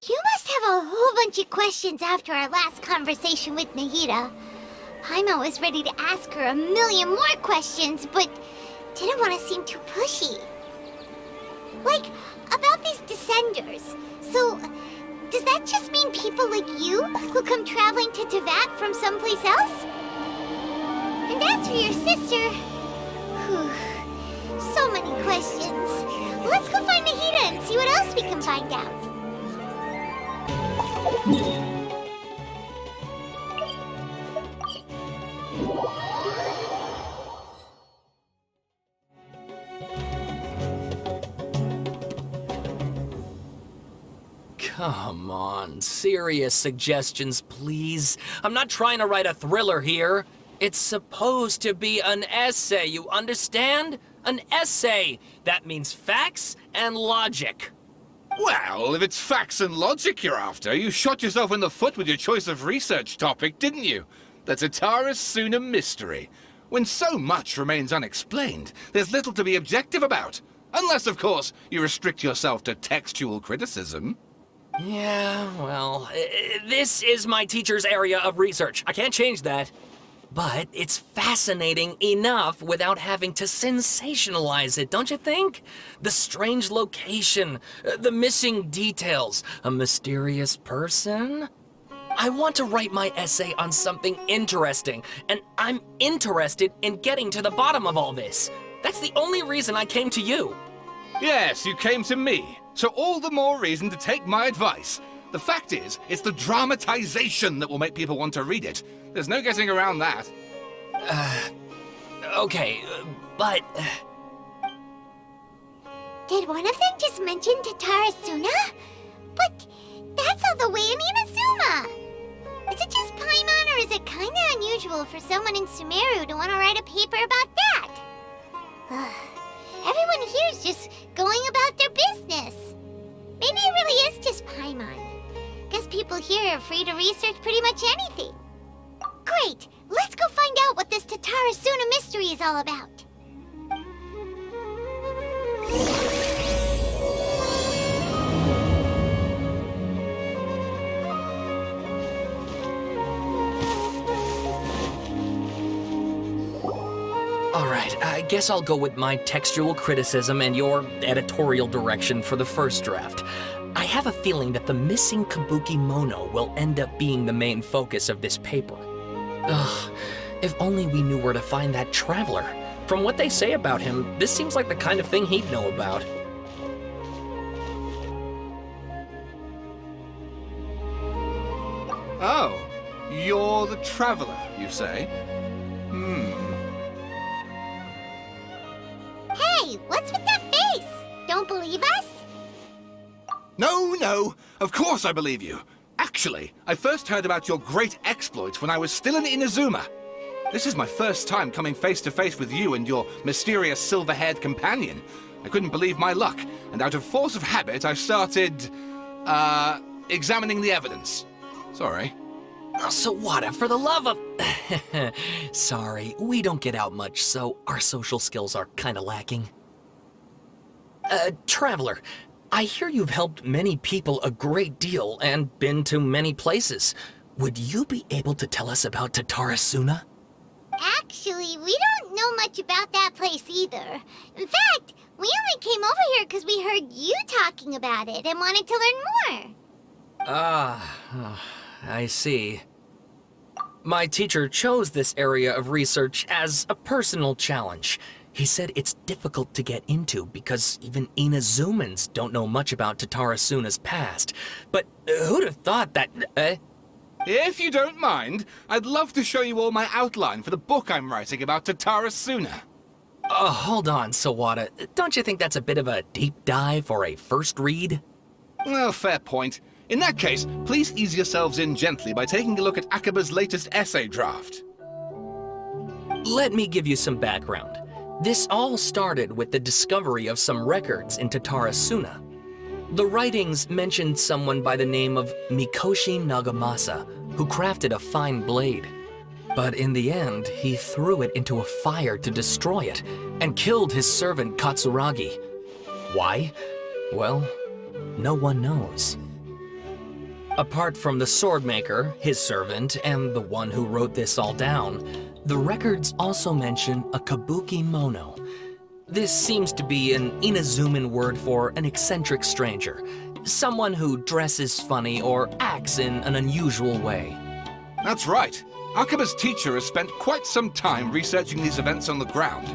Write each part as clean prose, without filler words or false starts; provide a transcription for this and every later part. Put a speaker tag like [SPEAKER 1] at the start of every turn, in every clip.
[SPEAKER 1] You must have a whole bunch of questions after our last conversation with Nahida. Paimon was ready to ask her a million more questions, but didn't want to seem too pushy. Like, about these Descenders. So, does that just mean people like you who come traveling to Teyvat from someplace else? And as for your sister... Whew, so many questions. Let's go find Nahida and see what else we can find out.
[SPEAKER 2] Come on, serious suggestions, please. I'm not trying to write a thriller here. It's supposed to be an essay, you understand? An essay! That means facts and logic.
[SPEAKER 3] Well, if it's facts and logic you're after, you shot yourself in the foot with your choice of research topic, didn't you? The Surasthana mystery. When so much remains unexplained, there's little to be objective about. Unless, of course, you restrict yourself to textual criticism.
[SPEAKER 2] Yeah, well, this is my teacher's area of research. I can't change that. But it's fascinating enough without having to sensationalize it, don't you think? The strange location, the missing details, a mysterious person. I want to write my essay on something interesting, and I'm interested in getting to the bottom of all this. That's the only reason I came to you.
[SPEAKER 3] Yes, you came to me, so all the more reason to take my advice. The fact is, it's the dramatization that will make people want to read it. There's no getting around that.
[SPEAKER 2] Okay, but...
[SPEAKER 1] Did one of them just mention Surasthana? But that's all the way in Inazuma! Is it just Paimon, or is it kinda unusual for someone in Sumeru to want to write a paper about that? Everyone here's just going about their business. Maybe it really is just Paimon. Guess people here are free to research pretty much anything. Great! Let's go find out what this Surasthana mystery is all about.
[SPEAKER 2] Alright, I guess I'll go with my textual criticism and your editorial direction for the first draft. I have a feeling that the missing Kabuki Mono will end up being the main focus of this paper. Ugh, if only we knew where to find that traveler. From what they say about him, this seems like the kind of thing he'd know about.
[SPEAKER 3] Oh, you're the traveler, you say?
[SPEAKER 1] Hey, what's with that face? Don't believe us?
[SPEAKER 3] No, of course I believe you. Actually, I first heard about your great exploits when I was still in Inazuma. This is my first time coming face to face with you and your mysterious silver-haired companion. I couldn't believe my luck, and out of force of habit, I started, examining the evidence. Sorry.
[SPEAKER 2] Oh, Sawada, for the love of... Sorry, we don't get out much, so our social skills are kinda lacking. Traveler, I hear you've helped many people a great deal and been to many places. Would you be able to tell us about Surasthana?
[SPEAKER 1] Actually, we don't know much about that place either. In fact, we only came over here because we heard you talking about it and wanted to learn more.
[SPEAKER 2] I see. My teacher chose this area of research as a personal challenge. He said it's difficult to get into because even Inazumans don't know much about Surasthana's past. But who'd have thought that...
[SPEAKER 3] If you don't mind, I'd love to show you all my outline for the book I'm writing about Surasthana.
[SPEAKER 2] Hold on, Sawada. Don't you think that's a bit of a deep dive or a first read?
[SPEAKER 3] Well, fair point. In that case, please ease yourselves in gently by taking a look at Akaba's latest essay draft.
[SPEAKER 2] Let me give you some background. This all started with the discovery of some records in Surasthana. The writings mentioned someone by the name of Mikoshi Nagamasa, who crafted a fine blade. But in the end, he threw it into a fire to destroy it, and killed his servant Katsuragi. Why? Well, no one knows. Apart from the swordmaker, his servant, and the one who wrote this all down, the records also mention a kabuki mono. This seems to be an Inazuman word for an eccentric stranger, someone who dresses funny or acts in an unusual way.
[SPEAKER 3] That's right. Akaba's teacher has spent quite some time researching these events on the ground.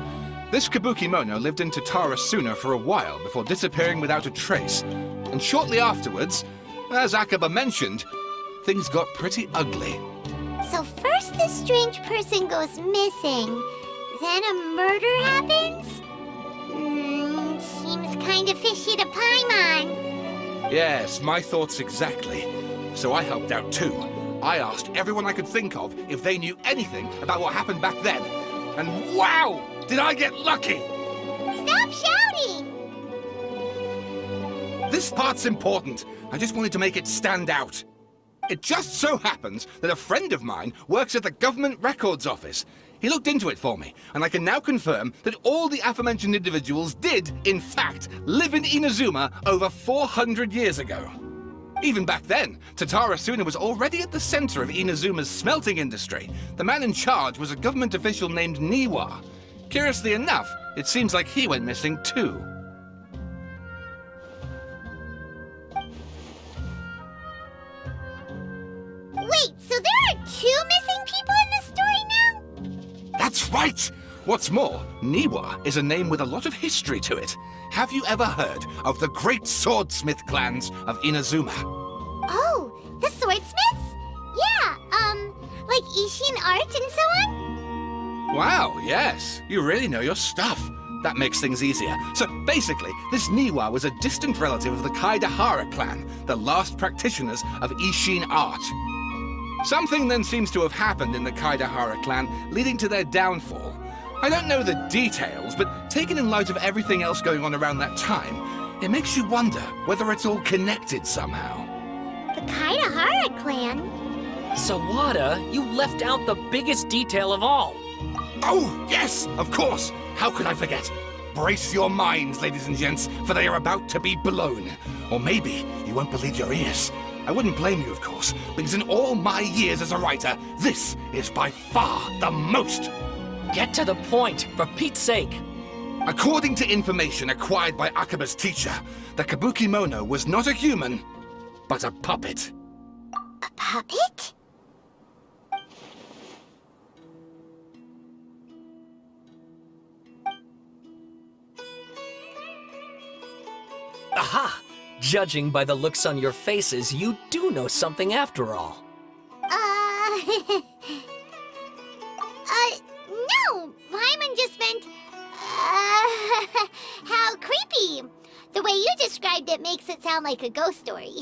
[SPEAKER 3] This kabuki mono lived in Tatarasuna for a while before disappearing without a trace. And shortly afterwards, as Akaba mentioned, things got pretty ugly.
[SPEAKER 1] So first this strange person goes missing, then a murder happens? Seems kind of fishy to Paimon.
[SPEAKER 3] Yes, my thoughts exactly. So I helped out too. I asked everyone I could think of if they knew anything about what happened back then. And wow! Did I get lucky!
[SPEAKER 1] Stop shouting!
[SPEAKER 3] This part's important. I just wanted to make it stand out. It just so happens that a friend of mine works at the Government Records Office. He looked into it for me, and I can now confirm that all the aforementioned individuals did, in fact, live in Inazuma over 400 years ago. Even back then, Tatarasuna was already at the center of Inazuma's smelting industry. The man in charge was a government official named Niwa. Curiously enough, it seems like he went missing too.
[SPEAKER 1] Wait, so there are 2 missing people in this story now?
[SPEAKER 3] That's right! What's more, Niwa is a name with a lot of history to it. Have you ever heard of the great swordsmith clans of Inazuma?
[SPEAKER 1] Oh, the swordsmiths? Yeah, like Ishin art and so on?
[SPEAKER 3] Wow, yes. You really know your stuff. That makes things easier. So basically, this Niwa was a distant relative of the Kaidahara clan, the last practitioners of Ishin art. Something then seems to have happened in the Kaidahara clan, leading to their downfall. I don't know the details, but taken in light of everything else going on around that time, it makes you wonder whether it's all connected somehow.
[SPEAKER 1] The Kaidahara clan?
[SPEAKER 2] Sawada, you left out the biggest detail of all.
[SPEAKER 3] Oh, yes, of course. How could I forget? Brace your minds, ladies and gents, for they are about to be blown. Or maybe you won't believe your ears. I wouldn't blame you, of course, because in all my years as a writer, this is by far the most.
[SPEAKER 2] Get to the point, for Pete's sake.
[SPEAKER 3] According to information acquired by Akaba's teacher, the kabuki mono was not a human, but a puppet.
[SPEAKER 1] A puppet?
[SPEAKER 2] Aha! Judging by the looks on your faces, you do know something after all.
[SPEAKER 1] No! Paimon just meant, how creepy! The way you described it makes it sound like a ghost story.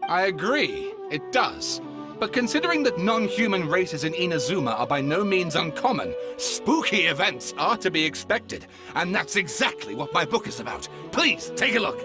[SPEAKER 3] I agree, it does. But considering that non-human races in Inazuma are by no means uncommon, spooky events are to be expected. And that's exactly what my book is about. Please, take a look.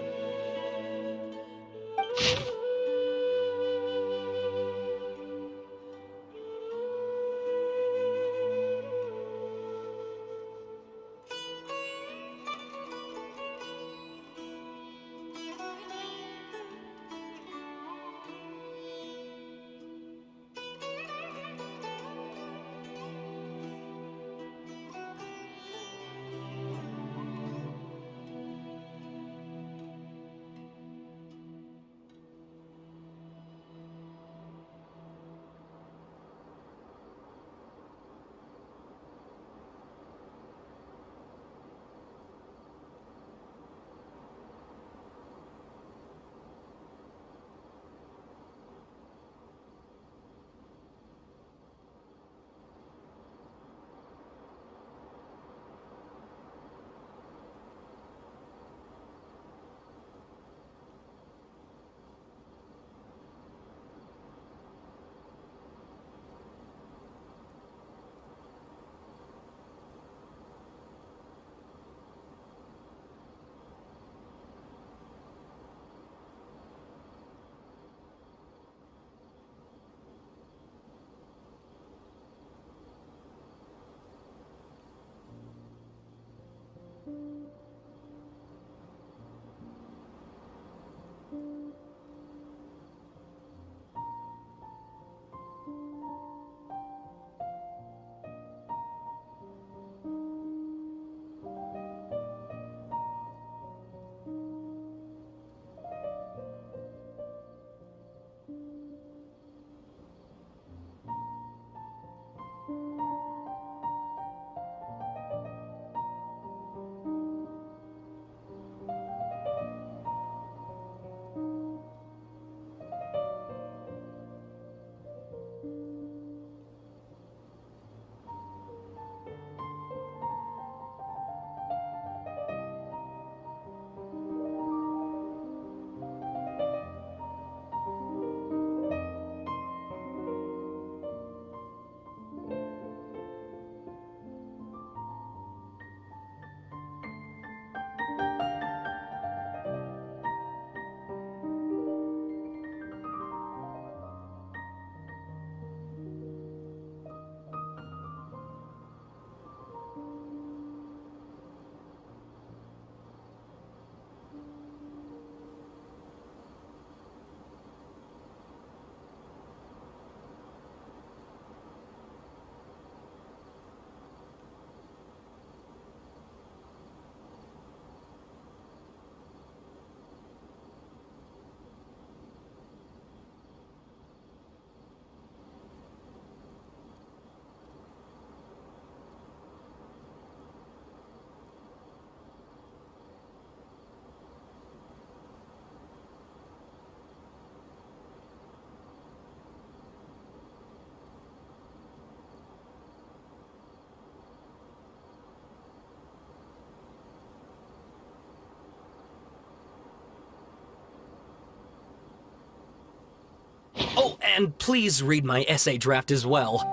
[SPEAKER 2] Oh, and please read my essay draft as well.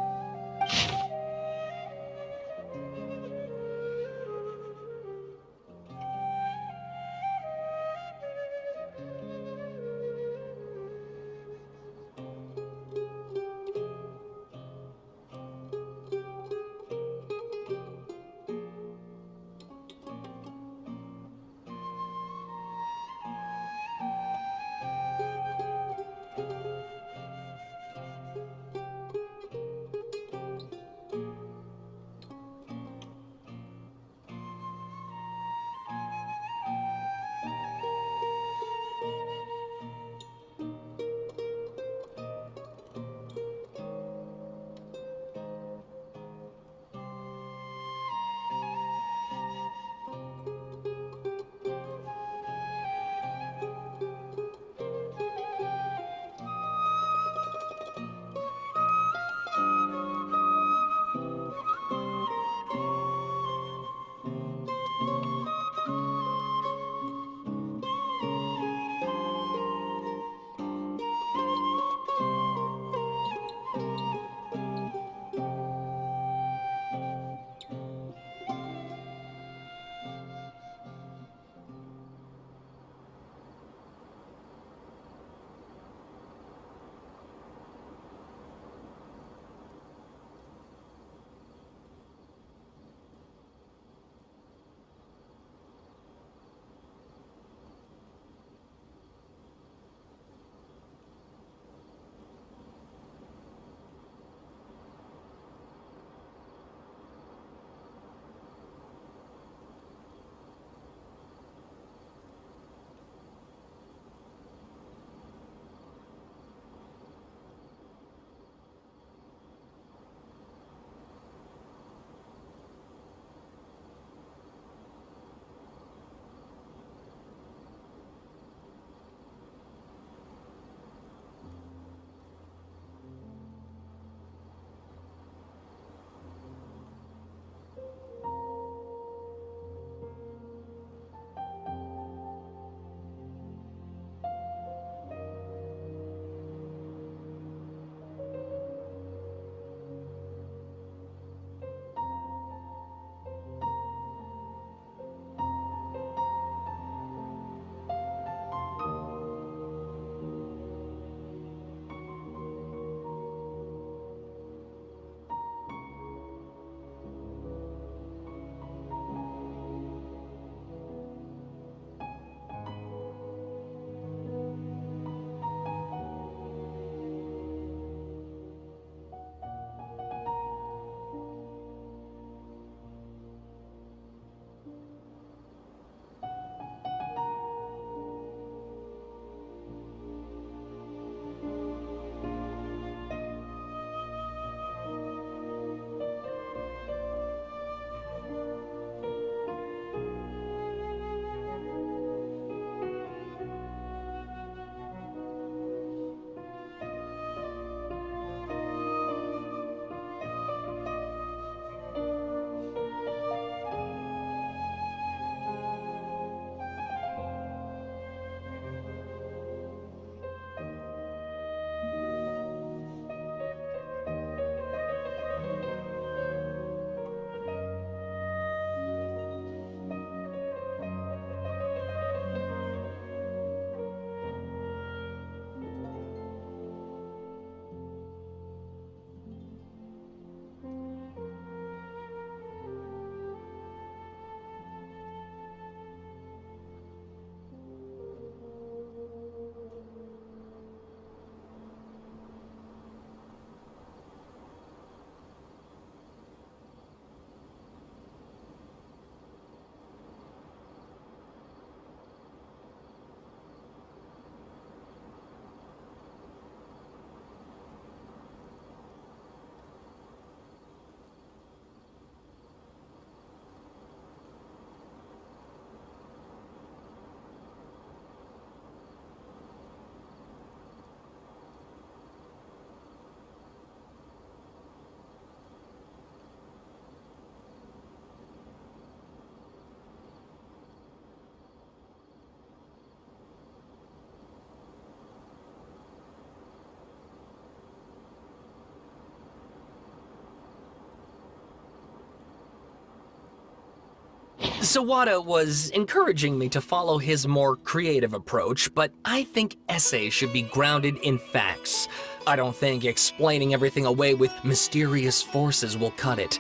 [SPEAKER 2] Sawada was encouraging me to follow his more creative approach, but I think essays should be grounded in facts. I don't think explaining everything away with mysterious forces will cut it.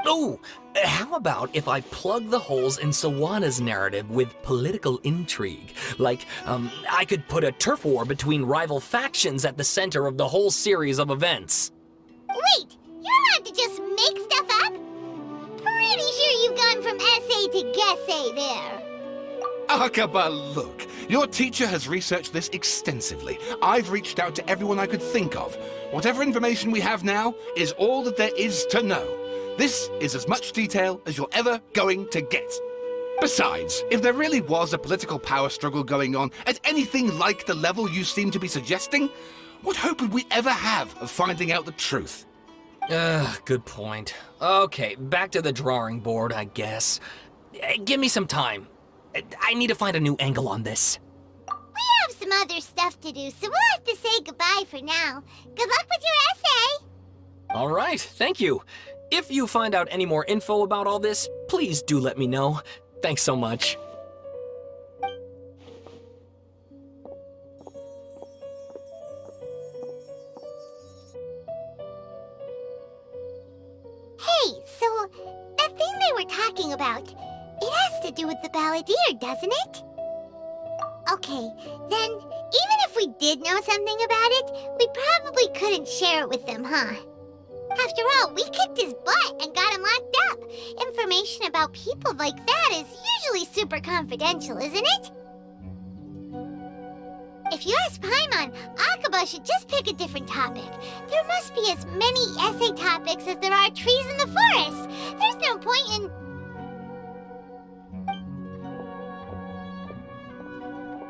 [SPEAKER 2] Oh, how about if I plug the holes in Sawada's narrative with political intrigue? Like, I could put a turf war between rival factions at the center of the whole series of events.
[SPEAKER 1] Wait, you're allowed to just make stuff up? Pretty sure you've gone from essay to guessay there.
[SPEAKER 3] Akaba, look. Your teacher has researched this extensively. I've reached out to everyone I could think of. Whatever information we have now is all that there is to know. This is as much detail as you're ever going to get. Besides, if there really was a political power struggle going on at anything like the level you seem to be suggesting, what hope would we ever have of finding out the truth?
[SPEAKER 2] Good point. Okay, back to the drawing board, I guess. Give me some time. I need to find a new angle on this.
[SPEAKER 1] We have some other stuff to do, so we'll have to say goodbye for now. Good luck with your essay!
[SPEAKER 2] All right, thank you. If you find out any more info about all this, please do let me know. Thanks so much.
[SPEAKER 1] Hey, so that thing they were talking about, it has to do with the balladeer, doesn't it? Okay, then even if we did know something about it, we probably couldn't share it with them, huh? After all, we kicked his butt and got him locked up. Information about people like that is usually super confidential, isn't it? If you ask Paimon, Akaba should just pick a different topic. There must be as many essay topics as there are trees in the forest. There's no point in...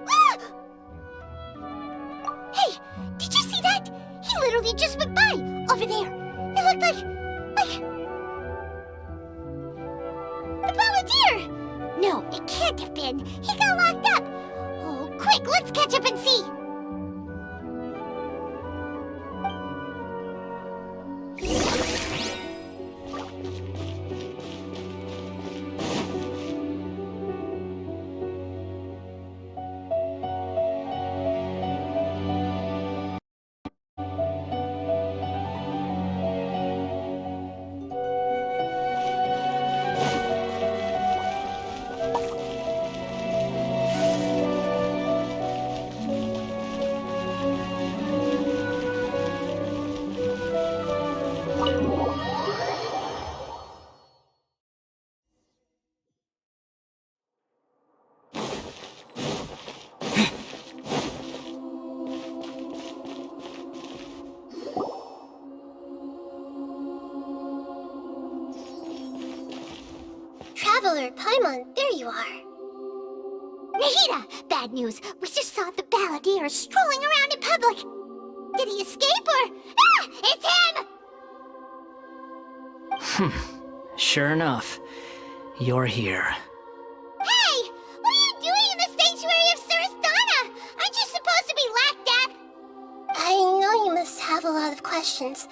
[SPEAKER 1] Ah! Hey, did you see that? He literally just went by, over there. It looked like... the balladeer! No, it can't have been. He got locked up. Oh, quick, let's catch up and see. Traveler, Paimon, there you are. Nahida! Bad news. We just saw the balladeer strolling around in public. Did he escape or... Ah! It's him!
[SPEAKER 4] Sure enough, you're here.
[SPEAKER 1] Hey! What are you doing in the Sanctuary of Surasthana? Aren't you supposed to be locked up? I know you must have a lot of questions.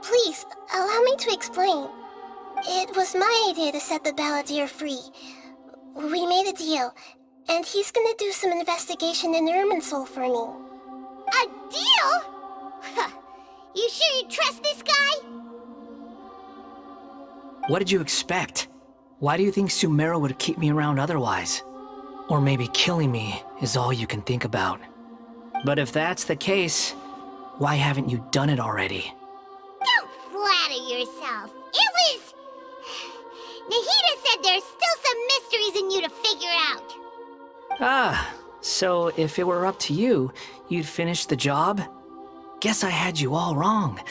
[SPEAKER 1] Please, allow me to explain. It was my idea to set the balladeer free. We made a deal, and he's gonna do some investigation in Irminsul for me. A deal? Huh. You sure you trust this guy?
[SPEAKER 4] What did you expect? Why do you think Sumeru would keep me around otherwise? Or maybe killing me is all you can think about. But if that's the case, why haven't you done it already?
[SPEAKER 1] Don't flatter yourself. It was... Nahida said there's still some mysteries in you to figure out.
[SPEAKER 4] Ah, so if it were up to you, you'd finish the job? Guess I had you all wrong.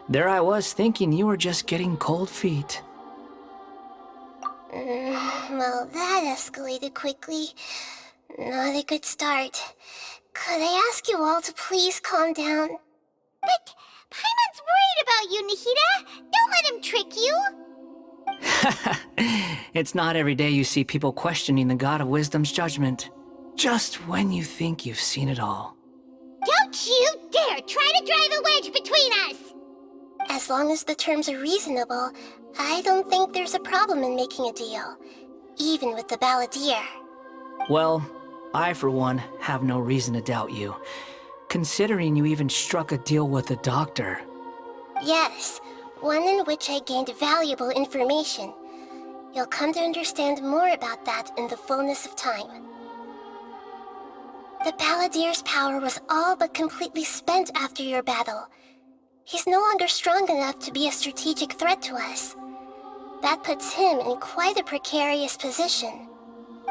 [SPEAKER 4] There I was thinking you were just getting cold feet.
[SPEAKER 1] Well, that escalated quickly. Not a good start. Could I ask you all to please calm down? But Paimon's worried about you, Nahida. Don't let him trick you.
[SPEAKER 4] It's not every day you see people questioning the God of Wisdom's judgment. Just when you think you've seen it all.
[SPEAKER 1] Don't you dare try to drive a wedge between us! As long as the terms are reasonable, I don't think there's a problem in making a deal.
[SPEAKER 5] even with the Balladeer.
[SPEAKER 4] Well, I for one have no reason to doubt you, considering you even struck a deal with the doctor.
[SPEAKER 5] Yes, one in which I gained valuable information. You'll come to understand more about that in the fullness of time. The Balladeer's power was all but completely spent after your battle. He's no longer strong enough to be a strategic threat to us. That puts him in quite a precarious position.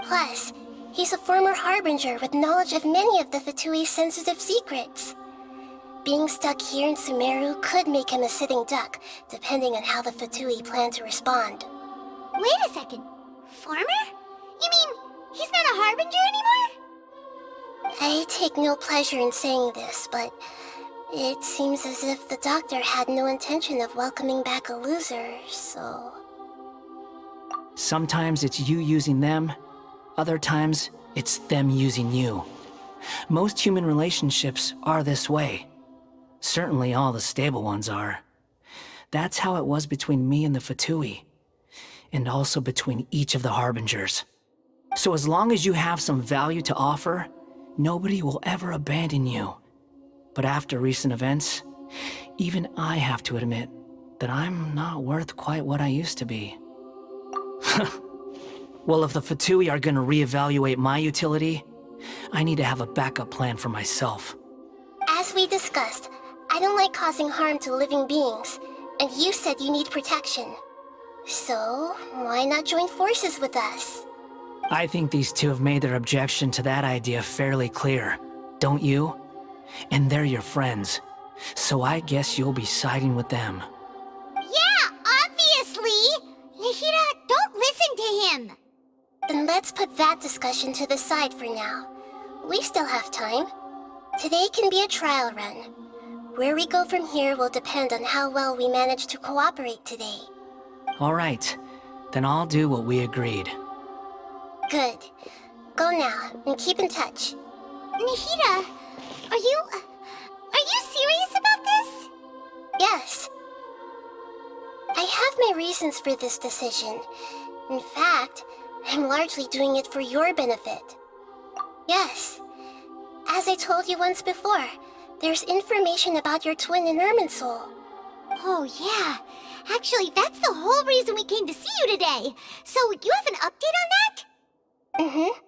[SPEAKER 5] Plus, he's a former Harbinger with knowledge of many of the Fatui's sensitive secrets. Being stuck here in Sumeru could make him a sitting duck, depending on how the Fatui plan to respond.
[SPEAKER 1] Wait a second. Former? You mean he's not a Harbinger anymore?
[SPEAKER 5] I take no pleasure in saying this, but it seems as if the doctor had no intention of welcoming back a loser, so...
[SPEAKER 4] Sometimes it's you using them, other times it's them using you. Most human relationships are this way. Certainly all the stable ones are. That's how it was between me and the Fatui, and also between each of the Harbingers. So as long as you have some value to offer, nobody will ever abandon you. But after recent events, even I have to admit that I'm not worth quite what I used to be. Well, if the Fatui are gonna reevaluate my utility, I need to have a backup plan for myself.
[SPEAKER 5] As we discussed, I don't like causing harm to living beings, and you said you need protection. So, why not join forces with us?
[SPEAKER 4] I think these two have made their objection to that idea fairly clear, don't you? And they're your friends, so I guess you'll be siding with them.
[SPEAKER 1] Yeah, obviously! Nahida, don't listen to him!
[SPEAKER 5] Then let's put that discussion to the side for now. We still have time. Today can be a trial run. Where we go from here will depend on how well we manage to cooperate today.
[SPEAKER 4] All right, then I'll do what we agreed.
[SPEAKER 5] Good. Go now, and keep in touch.
[SPEAKER 1] Nahida, are you serious about this?
[SPEAKER 5] Yes. I have my reasons for this decision. In fact, I'm largely doing it for your benefit. Yes. As I told you once before, there's information about your twin in Irminsul.
[SPEAKER 1] Oh, yeah. Actually, that's the whole reason we came to see you today. So, you have an update on that?
[SPEAKER 5] Mm-hmm.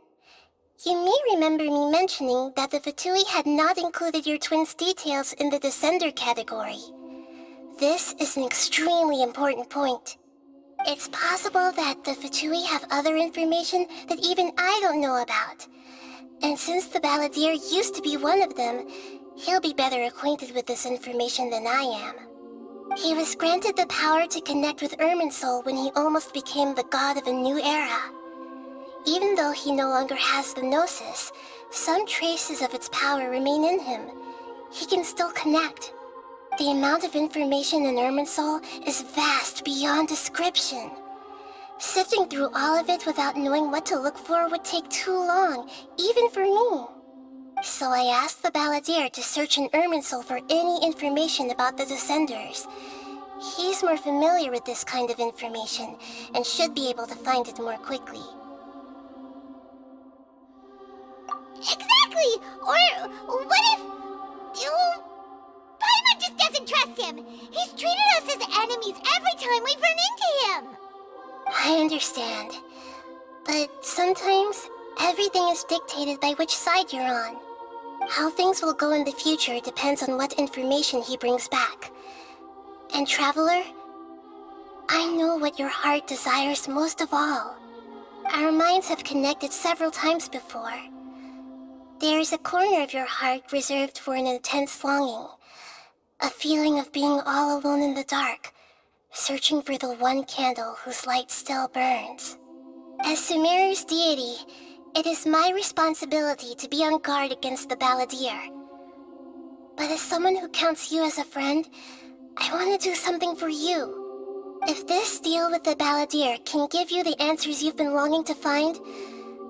[SPEAKER 5] You may remember me mentioning that the Fatui had not included your twin's details in the Descender category. This is an extremely important point. It's possible that the Fatui have other information that even I don't know about. And since the Balladeer used to be one of them, he'll be better acquainted with this information than I am. He was granted the power to connect with Irminsul when he almost became the god of a new era. Even though he no longer has the Gnosis, some traces of its power remain in him. He can still connect. The amount of information in Irminsul is vast beyond description. Sifting through all of it without knowing what to look for would take too long, even for me. So I asked the Balladeer to search in Irminsul for any information about the Descenders. He's more familiar with this kind of information, and should be able to find it more quickly.
[SPEAKER 1] Exactly! Or what if... Paimon just doesn't trust him! He's treated us as enemies every time we've run into him!
[SPEAKER 5] I understand. But sometimes, everything is dictated by which side you're on. How things will go in the future depends on what information he brings back. And Traveler, I know what your heart desires most of all. Our minds have connected several times before. There is a corner of your heart reserved for an intense longing. A feeling of being all alone in the dark, searching for the one candle whose light still burns. As Sumeru's deity, it is my responsibility to be on guard against the Balladeer. But as someone who counts you as a friend, I want to do something for you. If this deal with the Balladeer can give you the answers you've been longing to find,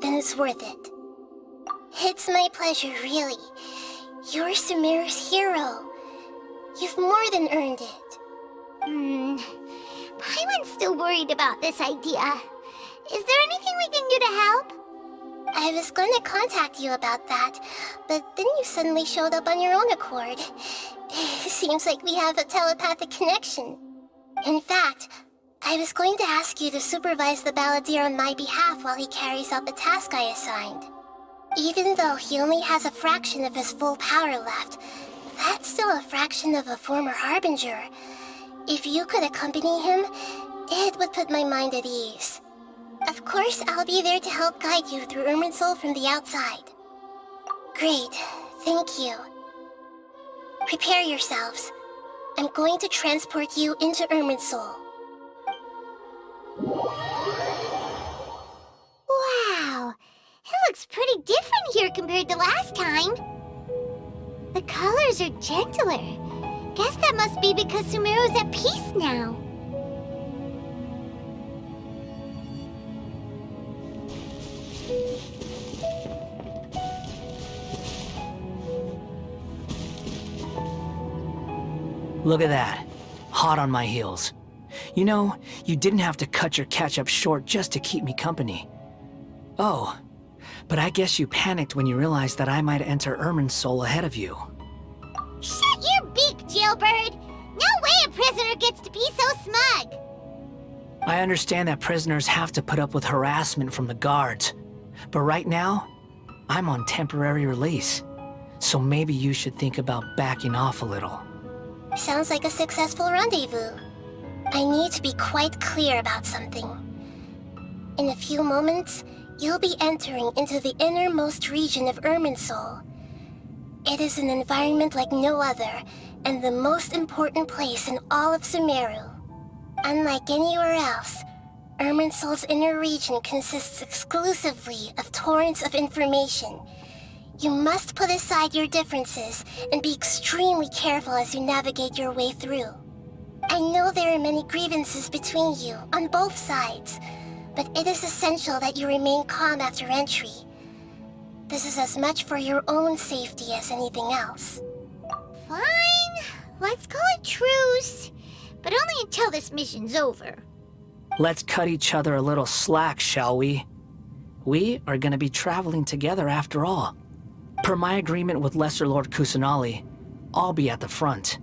[SPEAKER 5] then it's worth it. It's my pleasure, really. You're Sumeru's hero. You've more than earned it.
[SPEAKER 1] Paimon's still worried about this idea. Is there anything we can do to help?
[SPEAKER 5] I was going to contact you about that, but then you suddenly showed up on your own accord. Seems like we have a telepathic connection. In fact, I was going to ask you to supervise the balladeer on my behalf while he carries out the task I assigned. Even though he only has a fraction of his full power left, that's still a fraction of a former Harbinger. If you could accompany him, it would put my mind at ease. Of course, I'll be there to help guide you through Irminsul from the outside. Great, thank you. Prepare yourselves. I'm going to transport you into Irminsul.
[SPEAKER 1] Wow, it looks pretty different here compared to last time. The colors are gentler. Guess that must be because Sumeru's at peace now.
[SPEAKER 4] Look at that. Hot on my heels. You know, you didn't have to cut your catch-up short just to keep me company. Oh, but I guess you panicked when you realized that I might enter Irminsul ahead of you.
[SPEAKER 1] Shut your beak, jailbird! No way a prisoner gets to be so smug!
[SPEAKER 4] I understand that prisoners have to put up with harassment from the guards, but right now, I'm on temporary release, so maybe you should think about backing off a little.
[SPEAKER 5] Sounds like a successful rendezvous. I need to be quite clear about something. In a few moments, you'll be entering into the innermost region of Irminsul. It is an environment like no other, and the most important place in all of Sumeru. Unlike anywhere else, Irminsul's inner region consists exclusively of torrents of information. You must put aside your differences and be extremely careful as you navigate your way through. I know there are many grievances between you on both sides, but it is essential that you remain calm after entry. This is as much for your own safety as anything else.
[SPEAKER 1] Fine, let's call it truce. But only until this mission's over.
[SPEAKER 4] Let's cut each other a little slack, shall we? We are gonna be traveling together after all. Per my agreement with Lesser Lord Kusanali, I'll be at the front.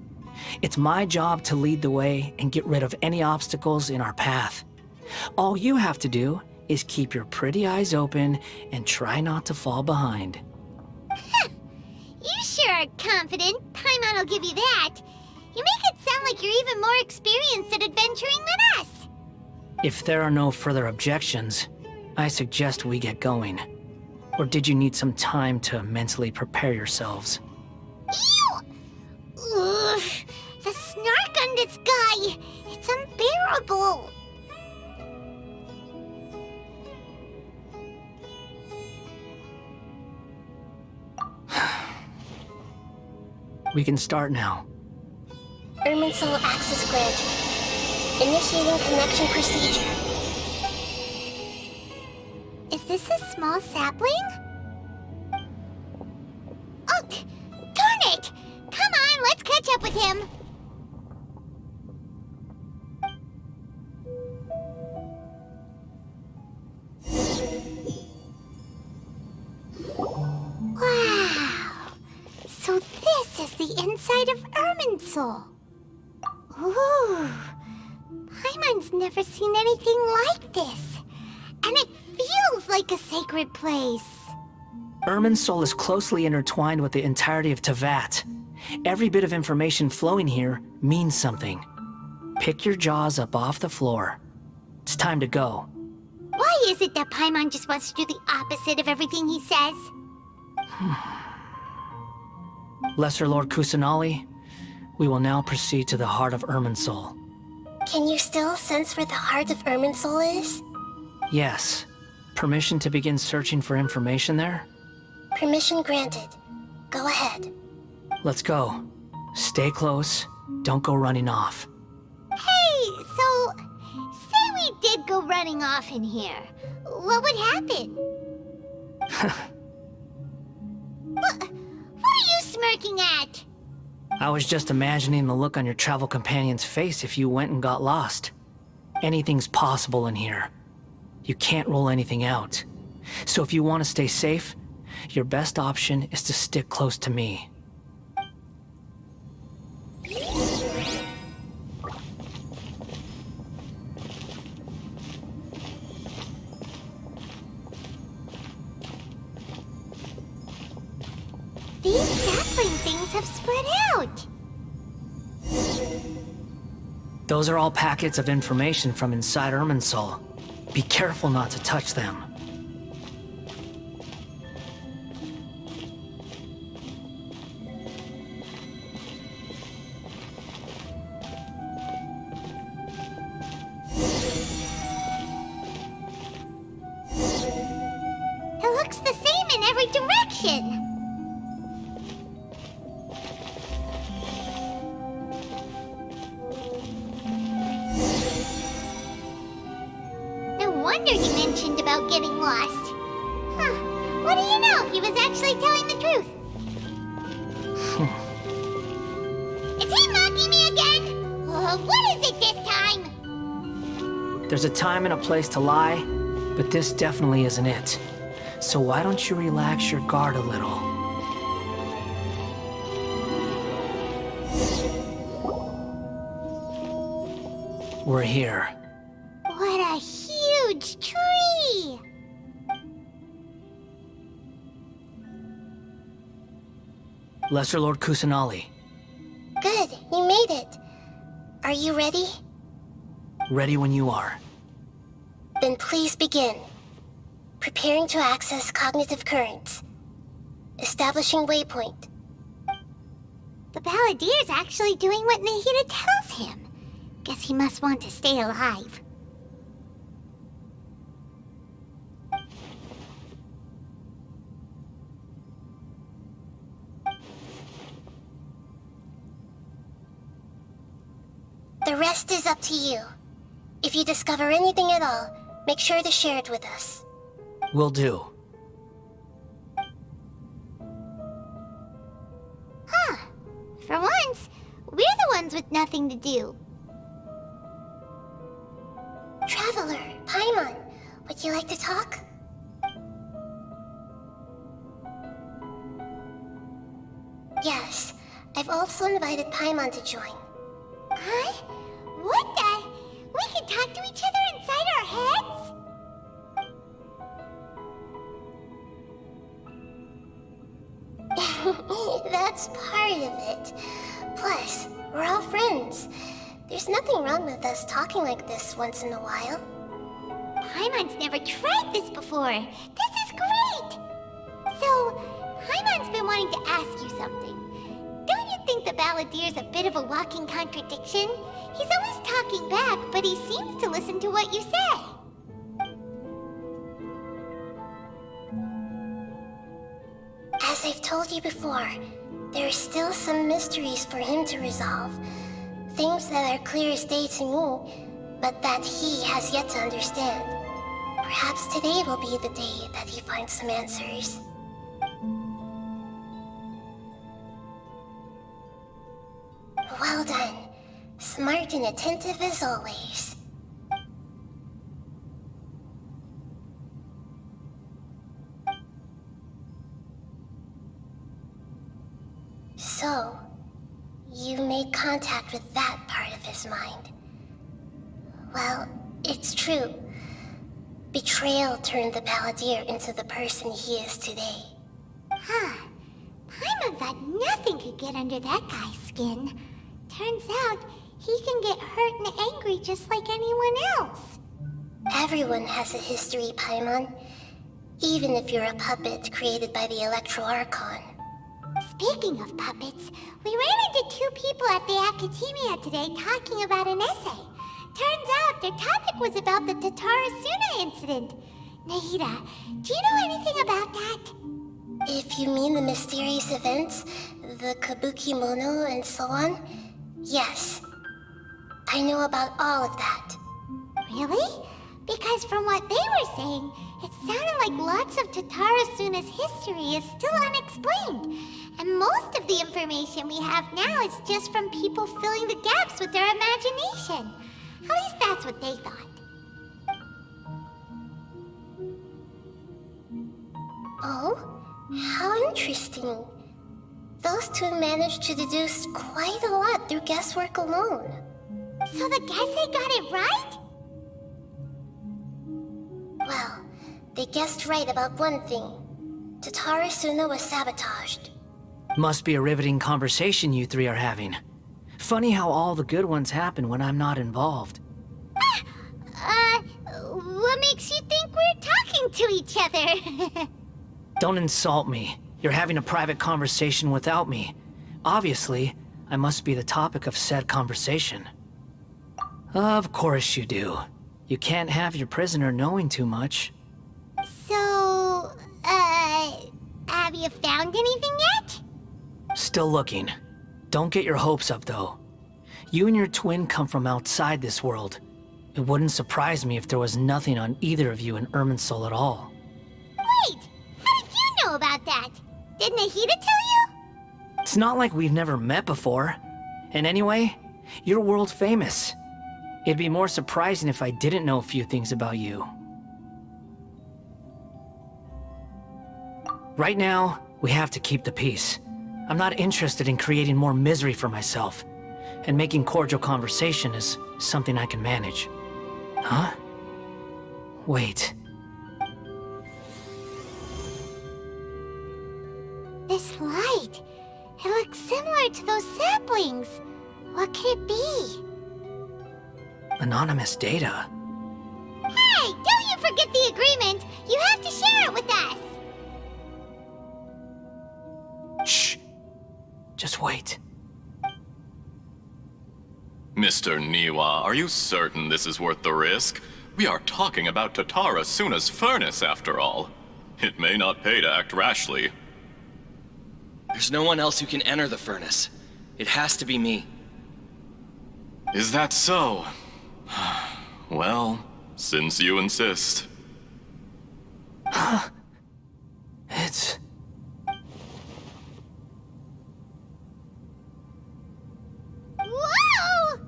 [SPEAKER 4] It's my job to lead the way and get rid of any obstacles in our path. All you have to do is keep your pretty eyes open and try not to fall behind.
[SPEAKER 1] You sure are confident. Paimon will give you that. You make it sound like you're even more experienced at adventuring than us.
[SPEAKER 4] If there are no further objections, I suggest we get going. Or did you need some time to mentally prepare yourselves?
[SPEAKER 1] Ew! Ugh, the snark on this guy, it's unbearable.
[SPEAKER 4] We can start now.
[SPEAKER 5] Irminsul access granted. Initiating connection procedure.
[SPEAKER 1] Is this a small sapling? Oh, darn it! Come on, let's catch up with him. Wow! So this is the inside of Irminsul. Ooh! Paimon's never seen anything like this. And it feels like a sacred place.
[SPEAKER 4] Irminsul is closely intertwined with the entirety of Teyvat. Every bit of information flowing here means something. Pick your jaws up off the floor. It's time to go.
[SPEAKER 1] Why is it that Paimon just wants to do the opposite of everything he says?
[SPEAKER 4] Lesser Lord Kusanali, we will now proceed to the heart of Irminsul.
[SPEAKER 5] Can you still sense where the heart of Irminsul is?
[SPEAKER 4] Yes. Permission to begin searching for information there?
[SPEAKER 5] Permission granted. Go ahead.
[SPEAKER 4] Let's go. Stay close. Don't go running off.
[SPEAKER 1] Hey, so say we did go running off in here. What would happen? What are you smirking at?
[SPEAKER 4] I was just imagining the look on your travel companion's face if you went and got lost. Anything's possible in here. you can't rule anything out. So if you want to stay safe, your best option is to stick close to me.
[SPEAKER 1] These sapling things have spread out.
[SPEAKER 4] Those are all packets of information from inside Irminsul. Be careful not to touch them.
[SPEAKER 1] It looks the same in every direction. No wonder you mentioned about getting lost. Huh. What do you know? He was actually telling the truth. Is he mocking me again? What is it this time?
[SPEAKER 4] There's a time and a place to lie, but this definitely isn't it. So why don't you relax your guard a little? We're here.
[SPEAKER 1] What a huge tree!
[SPEAKER 4] Lesser Lord Kusanali,
[SPEAKER 5] Good, you made it. Are you ready?
[SPEAKER 4] ready when you are.
[SPEAKER 5] Then please begin. Preparing to access cognitive currents. Establishing waypoint.
[SPEAKER 1] The Balladeer's actually doing what Nahida tells him. Guess he must want to stay alive.
[SPEAKER 5] The rest is up to you. If you discover anything at all, make sure to share it with us.
[SPEAKER 4] Will do.
[SPEAKER 1] Huh. For once, we're the ones with nothing to do.
[SPEAKER 5] Traveler, Paimon, would you like to talk? Yes, I've also invited Paimon to join.
[SPEAKER 1] Huh? What the? We can talk to each other inside our heads?
[SPEAKER 5] That's part of it. Plus, we're all friends. There's nothing wrong with us talking like this once in a while.
[SPEAKER 1] Paimon's never tried this before. This is great! So, Paimon's been wanting to ask you something. Don't you think the Balladeer's a bit of a walking contradiction? He's always talking back, but he seems to listen to what you say.
[SPEAKER 5] As I've told you before, there are still some mysteries for him to resolve. Things that are clear as day to me, but that he has yet to understand. Perhaps today will be the day that he finds some answers. Well done. Smart and attentive as always. So, you made contact with that part of his mind. Well, it's true. Betrayal turned the Balladeer into the person he is today.
[SPEAKER 1] Huh. Paimon thought nothing could get under that guy's skin. Turns out, he can get hurt and angry just like anyone else.
[SPEAKER 5] Everyone has a history, Paimon. Even if you're a puppet created by the Archon.
[SPEAKER 1] Speaking of puppets, we ran into two people at the Academia today talking about an essay. Turns out their topic was about the Tatarasuna incident. Nahida, do you know anything about that?
[SPEAKER 5] If you mean the mysterious events, the Kabuki Mono and so on, yes. I know about all of that.
[SPEAKER 1] Really? Because from what they were saying, it sounded like lots of Tatarasuna's history is still unexplained. And most of the information we have now is just from people filling the gaps with their imagination. At least that's what they thought.
[SPEAKER 5] Oh? How interesting. Those two managed to deduce quite a lot through guesswork alone.
[SPEAKER 1] So the Gese got it right?
[SPEAKER 5] Well, they guessed right about one thing. Tatara Suna was sabotaged.
[SPEAKER 4] Must be a riveting conversation you three are having. Funny how all the good ones happen when I'm not involved.
[SPEAKER 1] What makes you think we're talking to each other?
[SPEAKER 4] Don't insult me. You're having a private conversation without me. Obviously, I must be the topic of said conversation. Of course you do. You can't have your prisoner knowing too much.
[SPEAKER 1] So, have you found anything yet?
[SPEAKER 4] Still looking. Don't get your hopes up, though. You and your twin come from outside this world. It wouldn't surprise me if there was nothing on either of you in Irminsul at all.
[SPEAKER 1] Wait, how did you know about that? Did Nahida tell you?
[SPEAKER 4] It's not like we've never met before. And anyway, you're world famous. It'd be more surprising if I didn't know a few things about you. Right now, we have to keep the peace. I'm not interested in creating more misery for myself. And making cordial conversation is something I can manage. Huh? Wait.
[SPEAKER 1] This light. It looks similar to those saplings. What could it be?
[SPEAKER 4] Anonymous data.
[SPEAKER 1] Hey, don't you forget the agreement! You have to share it with us!
[SPEAKER 4] Shh. Just wait.
[SPEAKER 6] Mr. Niwa, are you certain this is worth the risk? We are talking about Tatara Suna's furnace, after all. It may not pay to act rashly.
[SPEAKER 7] There's no one else who can enter the furnace. It has to be me.
[SPEAKER 6] Is that so? Well, since you insist.
[SPEAKER 4] It's...
[SPEAKER 1] Whoa!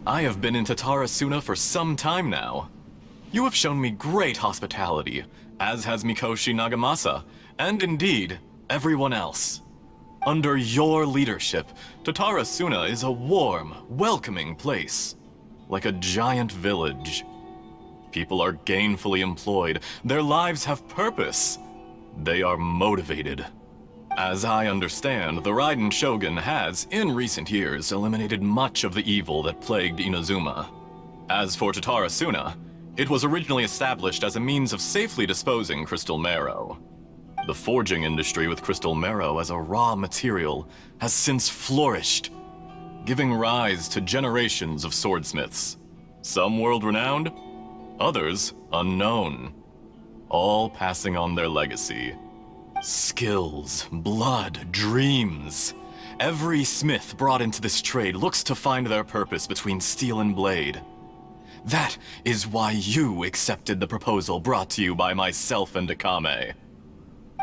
[SPEAKER 6] I have been in Tatara Suna for some time now. You have shown me great hospitality, as has Mikoshi Nagamasa, and indeed, everyone else. Under your leadership, Tatara Suna is a warm, welcoming place, like a giant village. People are gainfully employed, their lives have purpose. They are motivated. As I understand, the Raiden Shogun has, in recent years, eliminated much of the evil that plagued Inazuma. As for Tatara Suna, it was originally established as a means of safely disposing crystal marrow. The forging industry with crystal marrow as a raw material has since flourished, giving rise to generations of swordsmiths. Some world-renowned, others unknown, all passing on their legacy. Skills, blood, dreams. Every smith brought into this trade looks to find their purpose between steel and blade. That is why you accepted the proposal brought to you by myself and Akame.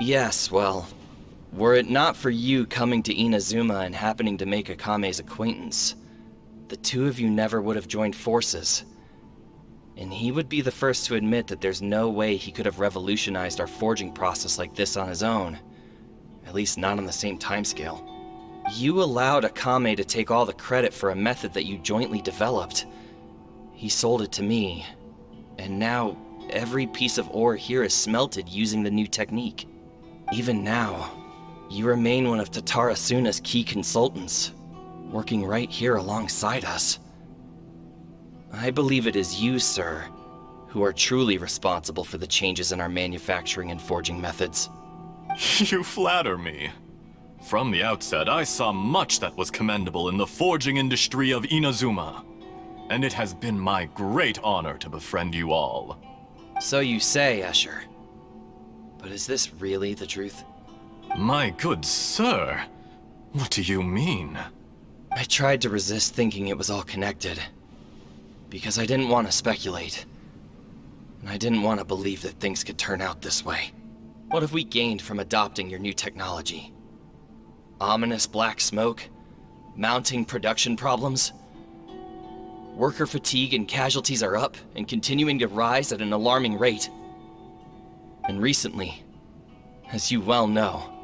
[SPEAKER 7] Yes, well, were it not for you coming to Inazuma and happening to make Akame's acquaintance, the two of you never would have joined forces. And he would be the first to admit that there's no way he could have revolutionized our forging process like this on his own. At least not on the same timescale. You allowed Akame to take all the credit for a method that you jointly developed. He sold it to me, and now every piece of ore here is smelted using the new technique. Even now, you remain one of Tatara Suna's key consultants, working right here alongside us. I believe it is you, sir, who are truly responsible for the changes in our manufacturing and forging methods.
[SPEAKER 6] You flatter me. From the outset, I saw much that was commendable in the forging industry of Inazuma, and it has been my great honor to befriend you all.
[SPEAKER 7] So you say, Escher. But is this really the truth?
[SPEAKER 6] My good sir, what do you mean?
[SPEAKER 7] I tried to resist thinking it was all connected. Because I didn't want to speculate. And I didn't want to believe that things could turn out this way. What have we gained from adopting your new technology? Ominous black smoke? Mounting production problems? Worker fatigue and casualties are up and continuing to rise at an alarming rate. And recently, as you well know,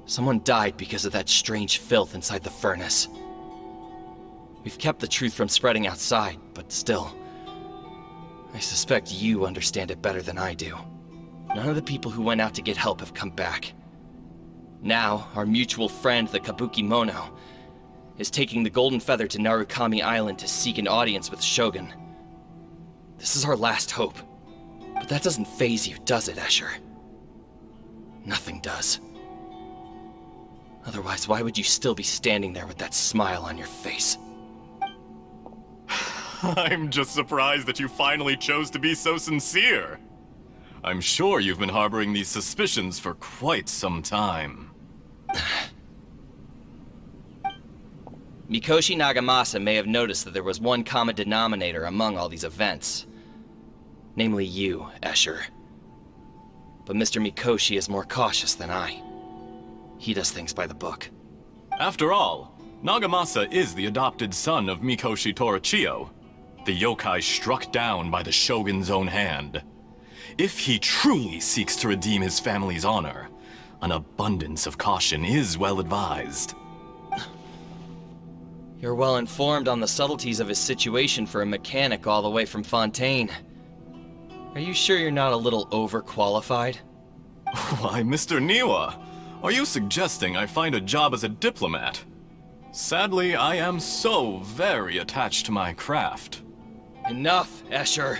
[SPEAKER 7] someone died because of that strange filth inside the furnace. We've kept the truth from spreading outside, but still, I suspect you understand it better than I do. None of the people who went out to get help have come back. Now, our mutual friend, the Kabuki Mono, is taking the Golden Feather to Narukami Island to seek an audience with the Shogun. This is our last hope. But that doesn't faze you, does it, Escher? Nothing does. Otherwise, why would you still be standing there with that smile on your face?
[SPEAKER 6] I'm just surprised that you finally chose to be so sincere. I'm sure you've been harboring these suspicions for quite some time.
[SPEAKER 7] Mikoshi Nagamasa may have noticed that there was one common denominator among all these events. Namely you, Escher. But Mr. Mikoshi is more cautious than I. He does things by the book.
[SPEAKER 6] After all, Nagamasa is the adopted son of Mikoshi Torichio, the yokai struck down by the Shogun's own hand. If he truly seeks to redeem his family's honor, an abundance of caution is well advised.
[SPEAKER 7] You're well informed on the subtleties of his situation for a mechanic all the way from Fontaine. Are you sure you're not a little overqualified?
[SPEAKER 6] Why, Mr. Niwa, are you suggesting I find a job as a diplomat? Sadly, I am so very attached to my craft.
[SPEAKER 7] Enough, Escher.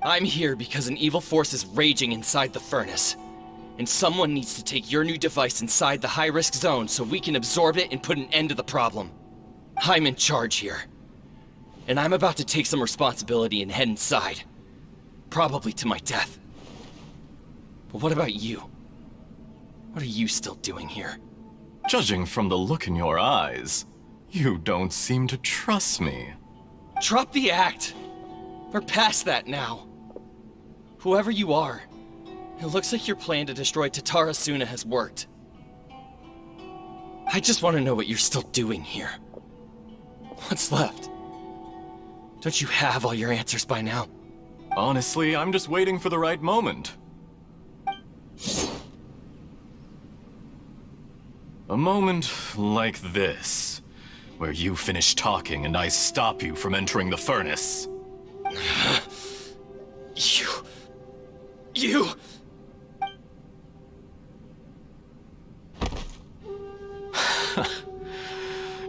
[SPEAKER 7] I'm here because an evil force is raging inside the furnace. And someone needs to take your new device inside the high-risk zone so we can absorb it and put an end to the problem. I'm in charge here. And I'm about to take some responsibility and head inside. Probably to my death. But what about you? What are you still doing here?
[SPEAKER 6] Judging from the look in your eyes, you don't seem to trust me.
[SPEAKER 7] Drop the act! We're past that now. Whoever you are, it looks like your plan to destroy Tatarasuna has worked. I just want to know what you're still doing here. What's left? Don't you have all your answers by now?
[SPEAKER 6] Honestly, I'm just waiting for the right moment. A moment like this, where you finish talking and I stop you from entering the furnace.
[SPEAKER 7] You...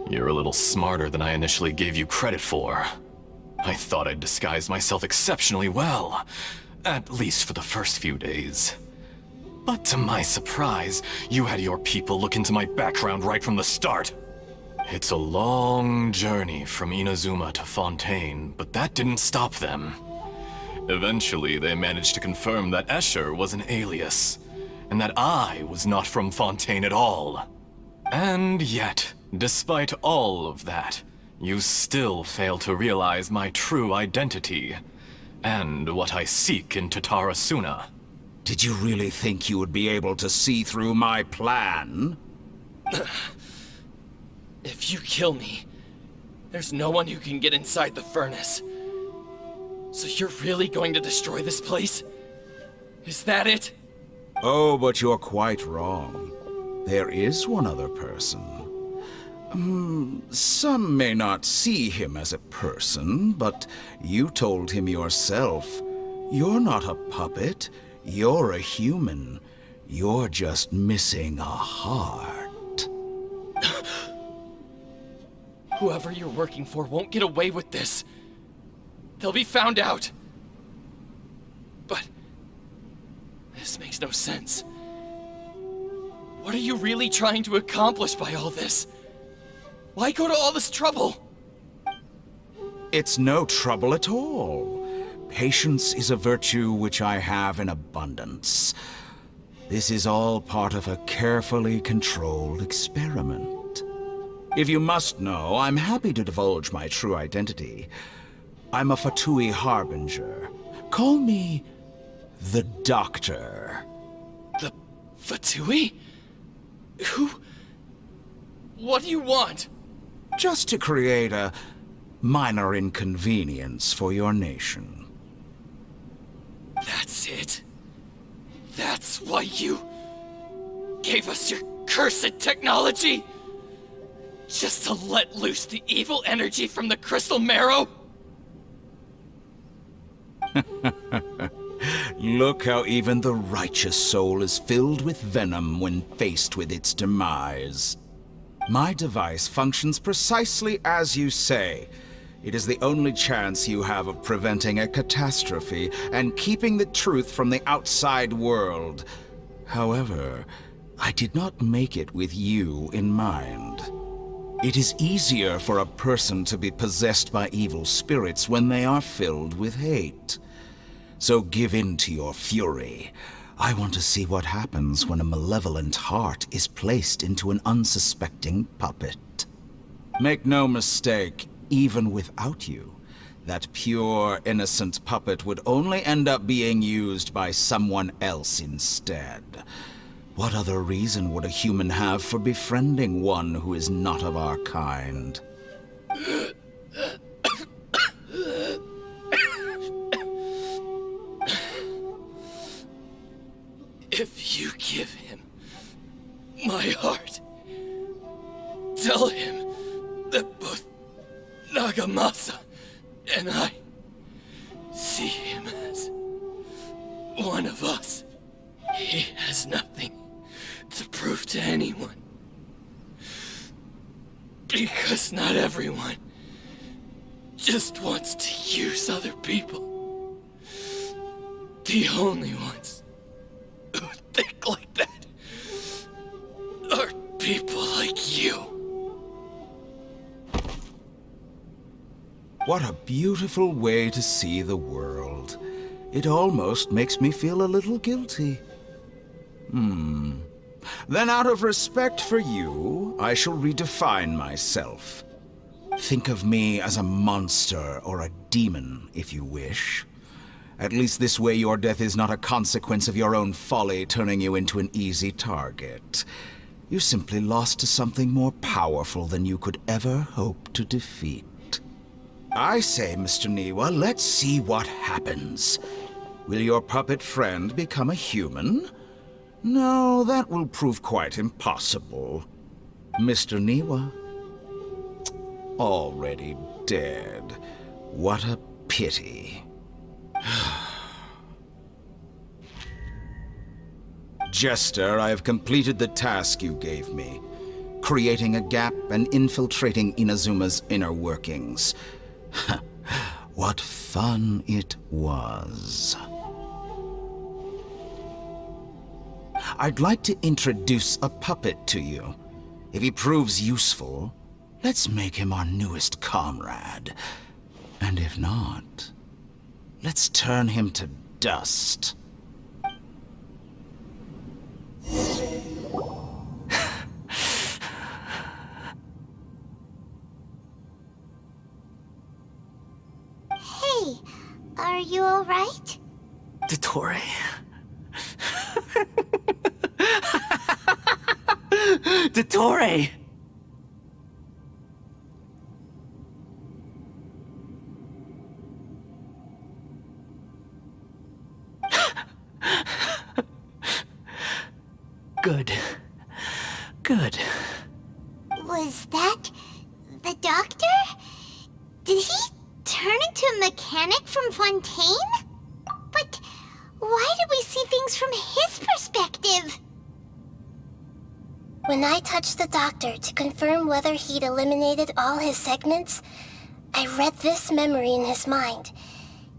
[SPEAKER 6] You're a little smarter than I initially gave you credit for. I thought I'd disguised myself exceptionally well, at least for the first few days. But to my surprise, you had your people look into my background right from the start. It's a long journey from Inazuma to Fontaine, but that didn't stop them. Eventually, they managed to confirm that Escher was an alias, and that I was not from Fontaine at all. And yet, despite all of that, you still fail to realize my true identity, and what I seek in Tatarasuna.
[SPEAKER 8] Did you really think you would be able to see through my plan?
[SPEAKER 7] If you kill me, there's no one who can get inside the furnace. So you're really going to destroy this place? Is that it?
[SPEAKER 8] Oh, but you're quite wrong. There is one other person. Some may not see him as a person, but you told him yourself. You're not a puppet. You're a human. You're just missing a heart.
[SPEAKER 7] Whoever you're working for won't get away with this. They'll be found out. But this makes no sense. What are you really trying to accomplish by all this? Why go to all this trouble?
[SPEAKER 8] It's no trouble at all. Patience is a virtue which I have in abundance. This is all part of a carefully controlled experiment. If you must know, I'm happy to divulge my true identity. I'm a Fatui Harbinger. Call me the Doctor.
[SPEAKER 7] The Fatui? Who? What do you want?
[SPEAKER 8] Just to create a minor inconvenience for your nation.
[SPEAKER 9] That's it. That's why you gave us your cursed technology? Just to let loose the evil energy from the crystal marrow?
[SPEAKER 8] Look how even the righteous soul is filled with venom when faced with its demise. My device functions precisely as you say. It is the only chance you have of preventing a catastrophe and keeping the truth from the outside world. However, I did not make it with you in mind. It is easier for a person to be possessed by evil spirits when they are filled with hate. So give in to your fury. I want to see what happens when a malevolent heart is placed into an unsuspecting puppet. Make no mistake, even without you, that pure, innocent puppet would only end up being used by someone else instead. What other reason would a human have for befriending one who is not of our kind?
[SPEAKER 9] If you give him my heart, tell him that both Nagamasa and I see him as one of us. He has nothing to prove to anyone. Because not everyone just wants to use other people. The only ones who think like that are people like you.
[SPEAKER 8] What a beautiful way to see the world. It almost makes me feel a little guilty. Then out of respect for you, I shall redefine myself. Think of me as a monster or a demon, if you wish. At least this way your death is not a consequence of your own folly turning you into an easy target. You simply lost to something more powerful than you could ever hope to defeat. I say, Mr. Niwa, let's see what happens. Will your puppet friend become a human? No, that will prove quite impossible. Mr. Niwa? Already dead. What a pity. Jester, I have completed the task you gave me, creating a gap and infiltrating Inazuma's inner workings. What fun it was. I'd like to introduce a puppet to you. If he proves useful, let's make him our newest comrade. And if not, let's turn him to dust.
[SPEAKER 1] Hey, are you alright?
[SPEAKER 4] Dottore? Dottore! Good. Good.
[SPEAKER 1] Was that the doctor? Did he turn into a mechanic from Fontaine? But why did we see things from his perspective?
[SPEAKER 5] When I touched the doctor to confirm whether he'd eliminated all his segments, I read this memory in his mind.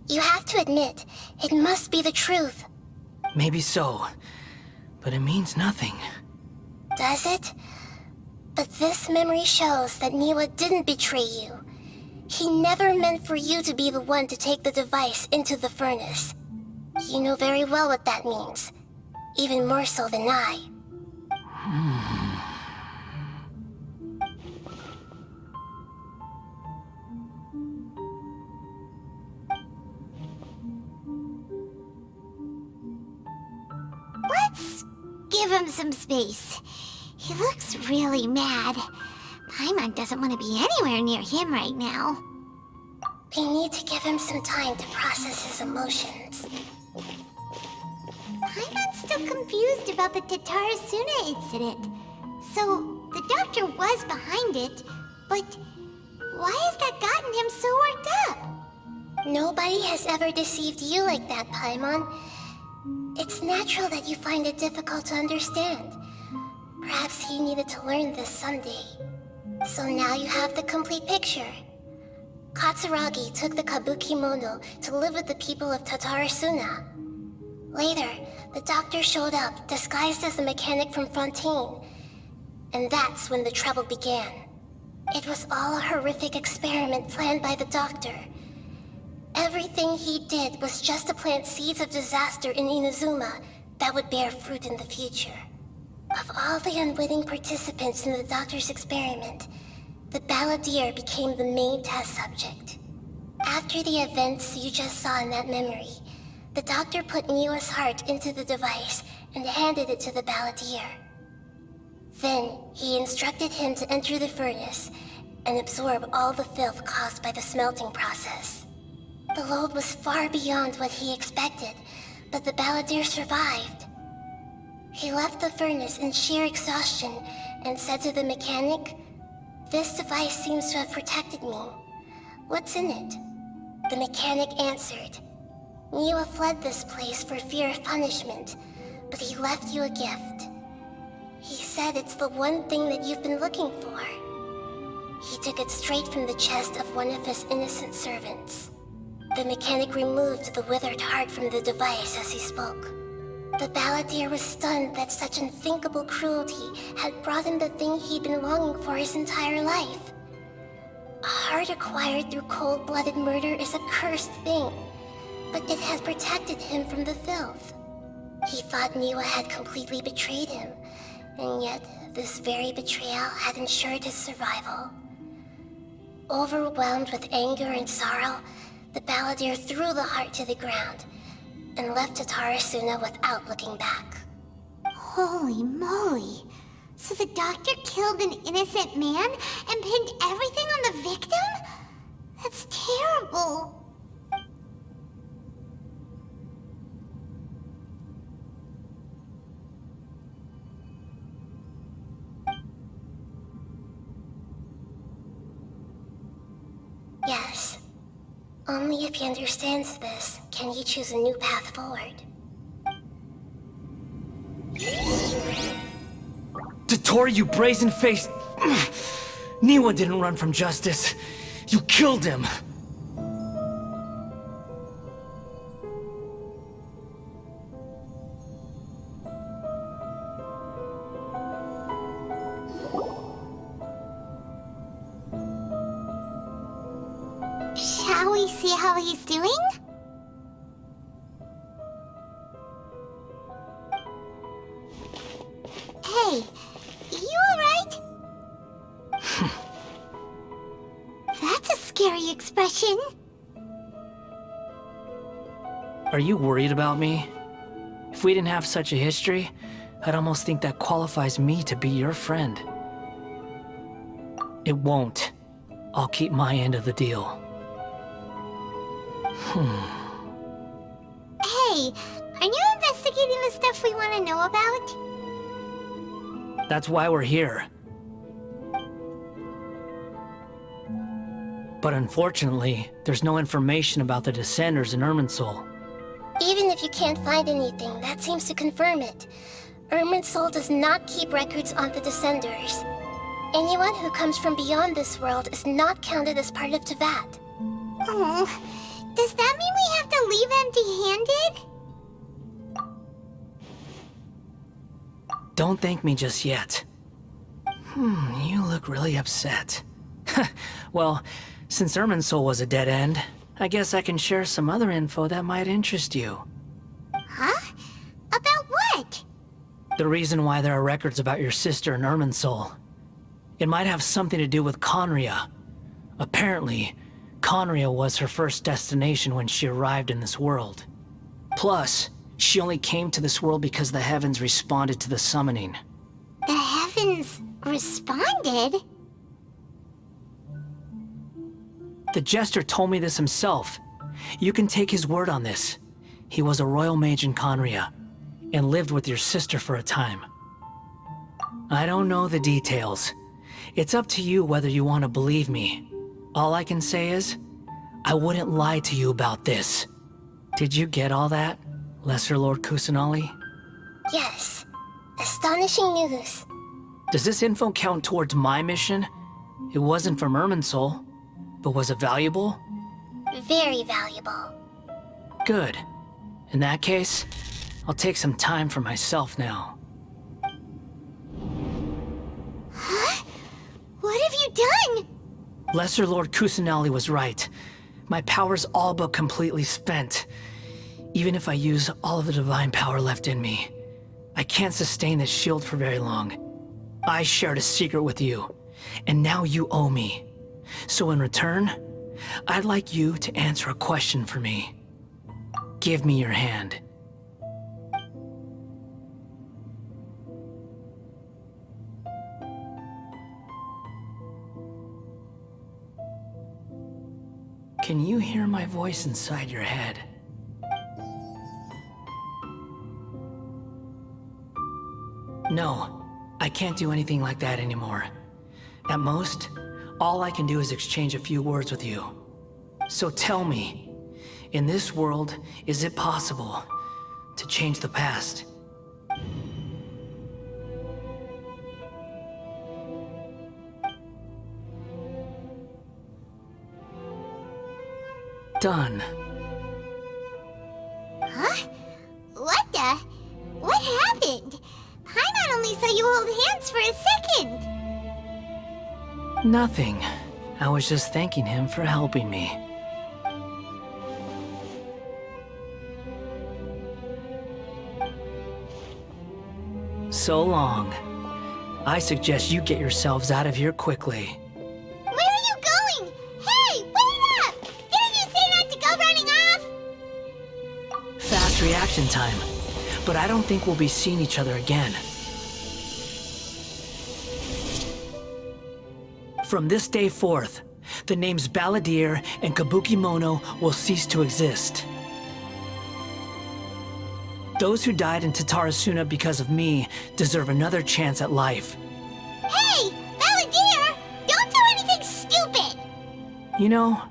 [SPEAKER 5] You have to admit, it must be the truth.
[SPEAKER 4] Maybe so, but it means nothing.
[SPEAKER 5] Does it? But this memory shows that Niwa didn't betray you. He never meant for you to be the one to take the device into the furnace. You know very well what that means. Even more so than I.
[SPEAKER 1] Let's give him some space. He looks really mad. Paimon doesn't want to be anywhere near him right now.
[SPEAKER 5] They need to give him some time to process his emotions.
[SPEAKER 1] Paimon's still confused about the Tatarasuna incident. So, the doctor was behind it, but why has that gotten him so worked up?
[SPEAKER 5] Nobody has ever deceived you like that, Paimon. It's natural that you find it difficult to understand. Perhaps he needed to learn this someday. So now you have the complete picture. Katsuragi took the Kabukimono to live with the people of Tatarasuna. Later, the doctor showed up, disguised as a mechanic from Fontaine. And that's when the trouble began. It was all a horrific experiment planned by the doctor. Everything he did was just to plant seeds of disaster in Inazuma that would bear fruit in the future. Of all the unwitting participants in the doctor's experiment, the balladeer became the main test subject. After the events you just saw in that memory, the doctor put Niwa's heart into the device and handed it to the balladeer. Then, he instructed him to enter the furnace and absorb all the filth caused by the smelting process. The load was far beyond what he expected, but the balladeer survived. He left the furnace in sheer exhaustion and said to the mechanic, "This device seems to have protected me. What's in it?" The mechanic answered, "Niwa fled this place for fear of punishment, but he left you a gift. He said it's the one thing that you've been looking for." He took it straight from the chest of one of his innocent servants. The mechanic removed the withered heart from the device as he spoke. The balladeer was stunned that such unthinkable cruelty had brought him the thing he'd been longing for his entire life. A heart acquired through cold-blooded murder is a cursed thing, but it had protected him from the filth. He thought Niwa had completely betrayed him, and yet this very betrayal had ensured his survival. Overwhelmed with anger and sorrow, the balladeer threw the heart to the ground and left Tatarasuna without looking back.
[SPEAKER 1] Holy moly. So the doctor killed an innocent man and pinned everything on the victim? That's terrible.
[SPEAKER 5] Yes. Only if he understands this can he choose a new path forward.
[SPEAKER 4] Dottori, you brazen-faced... Niwa didn't run from justice. You killed him.
[SPEAKER 1] Shall we see how he's doing? Hey, you alright? That's a scary expression.
[SPEAKER 4] Are you worried about me? If we didn't have such a history, I'd almost think that qualifies me to be your friend. It won't. I'll keep my end of the deal.
[SPEAKER 1] Hey, are you investigating the stuff we want to know about?
[SPEAKER 4] That's why we're here. But unfortunately, there's no information about the Descenders in Irminsul.
[SPEAKER 5] Even if you can't find anything, that seems to confirm it. Irminsul does not keep records on the Descenders. Anyone who comes from beyond this world is not counted as part of Tevat.
[SPEAKER 1] Oh, does that mean we have to leave empty-handed?
[SPEAKER 4] Don't thank me just yet. You look really upset. Well, since Irminsul was a dead end, I guess I can share some other info that might interest you.
[SPEAKER 1] Huh? About what?
[SPEAKER 4] The reason why there are records about your sister in Irminsul. It might have something to do with Conria. Apparently, Conria was her first destination when she arrived in this world. Plus, she only came to this world because the heavens responded to the summoning.
[SPEAKER 1] The heavens responded?
[SPEAKER 4] The Jester told me this himself. You can take his word on this. He was a royal mage in Conria, and lived with your sister for a time. I don't know the details. It's up to you whether you want to believe me. All I can say is, I wouldn't lie to you about this. Did you get all that, Lesser Lord Kusanali?
[SPEAKER 5] Yes. Astonishing news.
[SPEAKER 4] Does this info count towards my mission? It wasn't from Irminsul, but was it valuable?
[SPEAKER 5] Very valuable.
[SPEAKER 4] Good. In that case, I'll take some time for myself now.
[SPEAKER 1] Huh? What have you done?
[SPEAKER 4] Lesser Lord Kusanali was right. My power's all but completely spent. Even if I use all of the divine power left in me, I can't sustain this shield for very long. I shared a secret with you, and now you owe me. So in return, I'd like you to answer a question for me. Give me your hand. Can you hear my voice inside your head? No, I can't do anything like that anymore. At most, all I can do is exchange a few words with you. So tell me, in this world, is it possible to change the past? Done.
[SPEAKER 1] Huh? What the? What happened? Paimon only saw you hold hands for a second.
[SPEAKER 4] Nothing. I was just thanking him for helping me. So long. I suggest you get yourselves out of here quickly.
[SPEAKER 1] Where are you going? Hey, wait up! Didn't you say not to go running off?
[SPEAKER 4] Fast reaction time. But I don't think we'll be seeing each other again. From this day forth, the names Balladeer and Kabukimono will cease to exist. Those who died in Tatarasuna because of me deserve another chance at life.
[SPEAKER 1] Hey, Balladeer! Don't do anything stupid!
[SPEAKER 4] You know,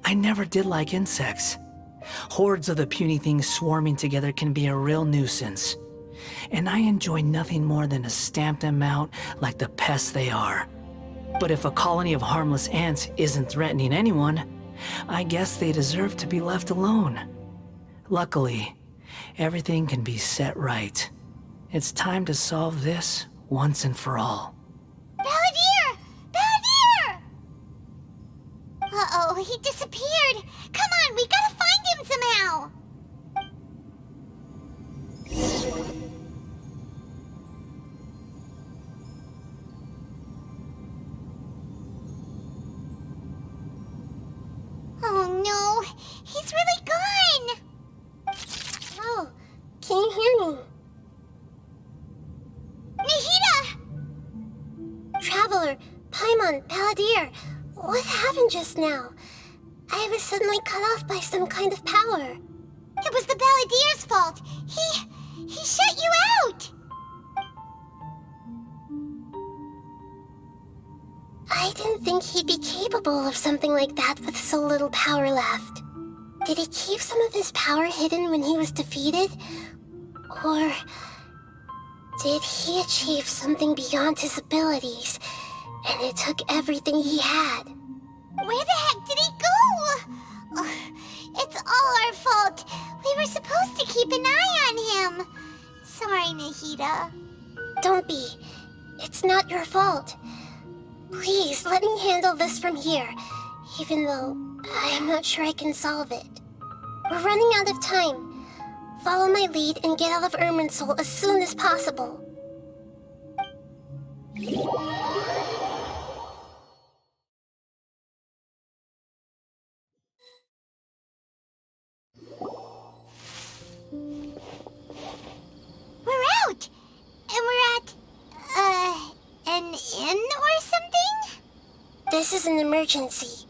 [SPEAKER 4] I never did like insects. Hordes of the puny things swarming together can be a real nuisance. And I enjoy nothing more than to stamp them out like the pests they are. But if a colony of harmless ants isn't threatening anyone, I guess they deserve to be left alone. Luckily, everything can be set right. It's time to solve this once and for all.
[SPEAKER 1] Balladeer! Balladeer! Uh-oh, he disappeared. Come on, we gotta find him somehow. Oh no, he's really gone.
[SPEAKER 5] Oh, can you hear me?
[SPEAKER 1] Nahida!
[SPEAKER 5] Traveler, Paimon, Balladeer, what happened just now? I was suddenly cut off by some kind of power.
[SPEAKER 1] It was the Balladeer's fault. He shut you out.
[SPEAKER 5] I didn't think he'd be capable of something like that with so little power left. Did he keep some of his power hidden when he was defeated? Or did he achieve something beyond his abilities, and it took everything he had?
[SPEAKER 1] Where the heck did he go? Ugh, it's all our fault. We were supposed to keep an eye on him. Sorry, Nahida.
[SPEAKER 5] Don't be. It's not your fault. Please, let me handle this from here, even though I'm not sure I can solve it. We're running out of time. Follow my lead and get out of Irminsul as soon as possible.
[SPEAKER 1] We're out! And we're at, an inn or something?
[SPEAKER 5] This is an emergency.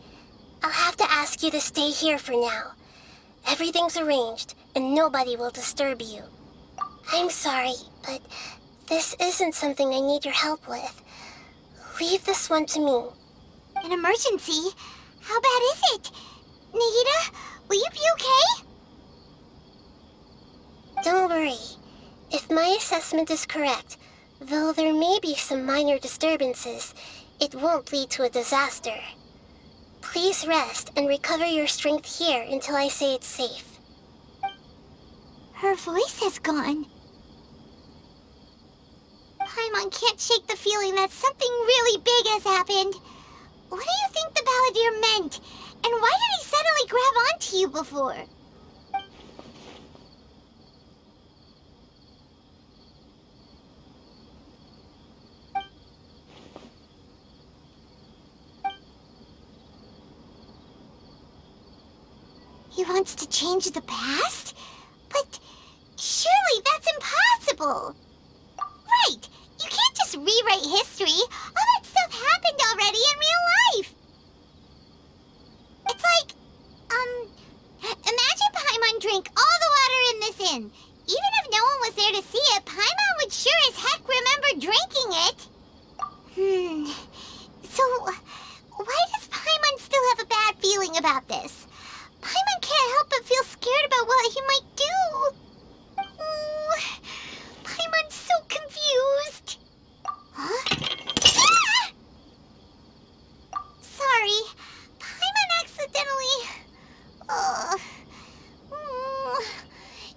[SPEAKER 5] I'll have to ask you to stay here for now. Everything's arranged, and nobody will disturb you. I'm sorry, but this isn't something I need your help with. Leave this one to me.
[SPEAKER 1] An emergency? How bad is it? Nahida, will you be okay?
[SPEAKER 5] Don't worry. If my assessment is correct, though there may be some minor disturbances, it won't lead to a disaster. Please rest and recover your strength here until I say it's safe.
[SPEAKER 1] Her voice has gone. Paimon can't shake the feeling that something really big has happened. What do you think the Balladeer meant? And why did he suddenly grab onto you before? He wants to change the past? But surely that's impossible! Right! You can't just rewrite history! All that stuff happened already in real life! It's like, imagine Paimon drank all the water in this inn. Even if no one was there to see it, Paimon would sure as heck remember drinking it. So, why does Paimon still have a bad feeling about this? Paimon can't help but feel scared about what he might do. Oh, Paimon's so confused. Huh? Ah! Sorry, Paimon accidentally...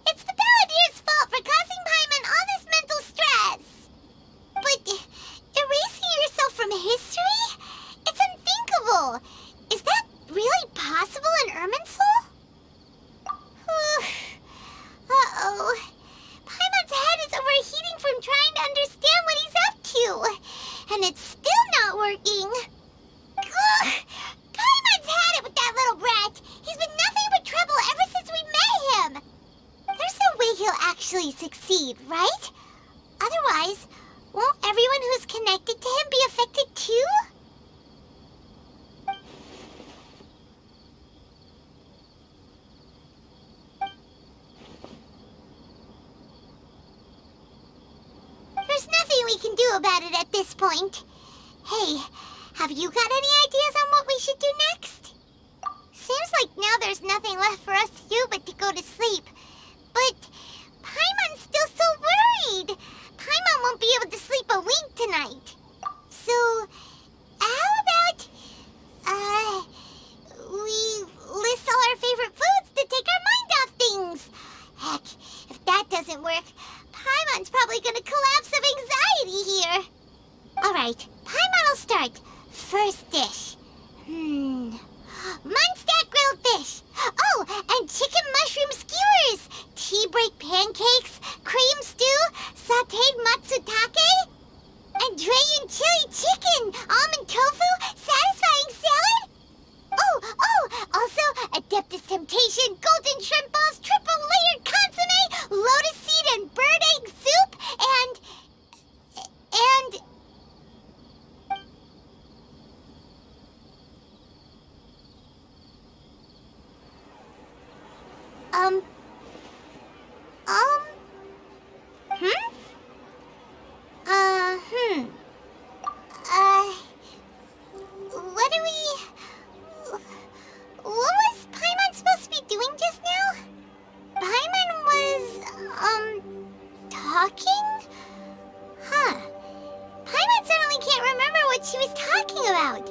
[SPEAKER 1] It's the Balladeer's fault for causing Paimon all this mental stress. But erasing yourself from history? It's unthinkable. Is that really possible in Irminsul? Uh-oh. Paimon's head is overheating from trying to understand what he's up to. And it's still not working. Ugh. Paimon's had it with that little brat. He's been nothing but trouble ever since we met him. There's no way he'll actually succeed, right? Otherwise, won't everyone who's connected to him be affected too? There's nothing we can do about it at this point. Hey, have you got any ideas on what we should do next? Seems like now there's nothing left for us to do but to go to sleep. But Paimon's still so worried. Paimon won't be able to sleep a wink tonight. So, how about, we list all our favorite foods to take our mind off things? Heck, if that doesn't work, Paimon's probably gonna collapse of anxiety here. Alright, Paimon will start. First dish. Munstack grilled fish. Oh, and chicken mushroom skewers. Tea break pancakes, cream stew, sauteed matsutake, and dragon chili chicken, almond tofu, satisfying salad. Oh, also Adeptus Temptation, golden shrimp balls, triple layered consomme, lotus seed and bird egg soup, and... What was Paimon supposed to be doing just now? Paimon was, talking? Huh. Paimon suddenly can't remember what she was talking about.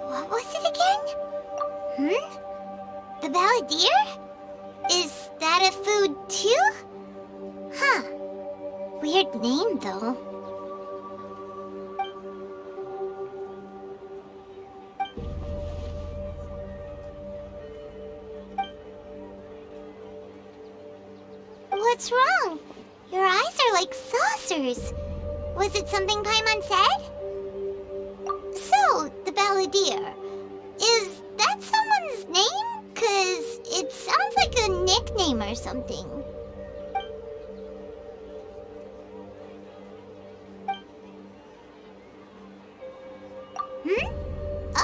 [SPEAKER 1] What was it again? The Balladeer? Is that a food too? Huh. Weird name, though. What's wrong? Your eyes are like saucers. Was it something Paimon said? So, the Balladeer. Is that someone's name? 'Cause it sounds like a nickname or something.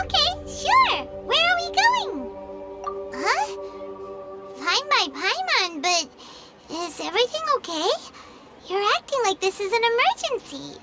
[SPEAKER 1] Okay, sure. Where are we going? Is everything okay? You're acting like this is an emergency.